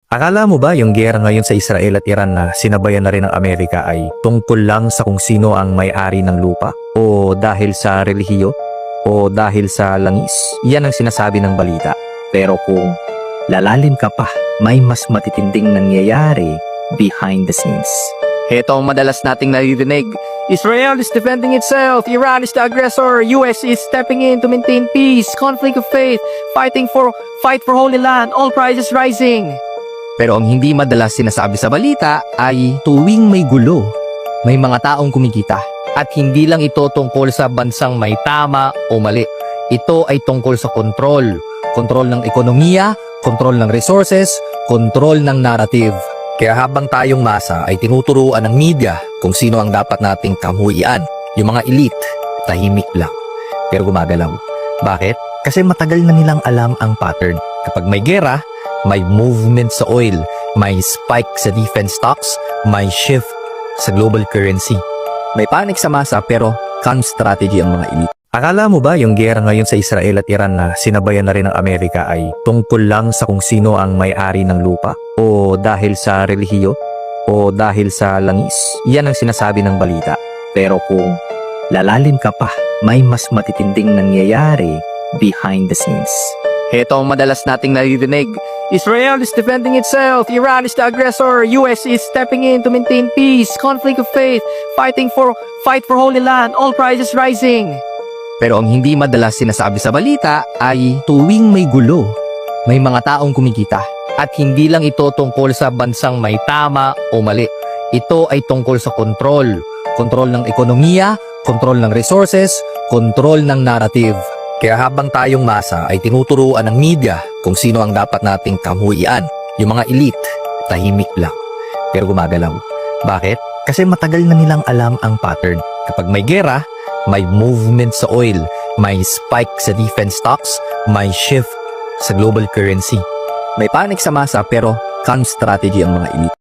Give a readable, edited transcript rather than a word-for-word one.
Akala mo ba yung giyera ngayon sa Israel at Iran na sinabayan na rin ng Amerika ay tungkol lang sa kung sino ang may-ari ng lupa? O dahil sa relihiyo? O dahil sa langis? Yan ang sinasabi ng balita. Pero kung lalalim ka pa, may mas matitinding nangyayari behind the scenes. Ito ang madalas nating naririnig. Israel is defending itself. Iran is the aggressor. US is stepping in to maintain peace. Conflict of faith. Fight for Holy Land. All prices rising. Pero ang hindi madalas sinasabi sa balita ay tuwing may gulo, may mga taong kumikita. At hindi lang ito tungkol sa bansang may tama o mali. Ito ay tungkol sa kontrol. Kontrol ng ekonomiya, kontrol ng resources, kontrol ng narrative. Kaya habang tayong masa ay tinuturuan ng media kung sino ang dapat nating kamuhian. Yung mga elite, tahimik lang, pero gumagalaw. Bakit? Kasi matagal na nilang alam ang pattern. Kapag may gera, may movement sa oil, may spike sa defense stocks, may shift sa global currency. May panic sa masa pero calm strategy ang mga elite. Akala mo ba yung giyera ngayon sa Israel at Iran na sinabayan na rin ng Amerika ay tungkol lang sa kung sino ang may-ari ng lupa? O dahil sa relihiyo? O dahil sa langis? Yan ang sinasabi ng balita. Pero kung lalalim ka pa, may mas matitinding nangyayari behind the scenes. Ito ang madalas nating naririnig. Israel is defending itself. Iran is the aggressor. US is stepping in to maintain peace. Conflict of faith. Fight for Holy Land. All prices rising. Pero ang hindi madalas sinasabi sa balita ay tuwing may gulo, may mga taong kumikita. At hindi lang ito tungkol sa bansang may tama o mali. Ito ay tungkol sa kontrol. Kontrol ng ekonomiya, kontrol ng resources, kontrol ng narrative. Kaya habang tayong masa ay tinuturuan ng media kung sino ang dapat nating kamuhian. Yung mga elite, tahimik lang, pero gumagalaw. Bakit? Kasi matagal na nilang alam ang pattern. Kapag may gera, may movement sa oil, may spike sa defense stocks, may shift sa global currency. May panic sa masa pero calm strategy ang mga elite.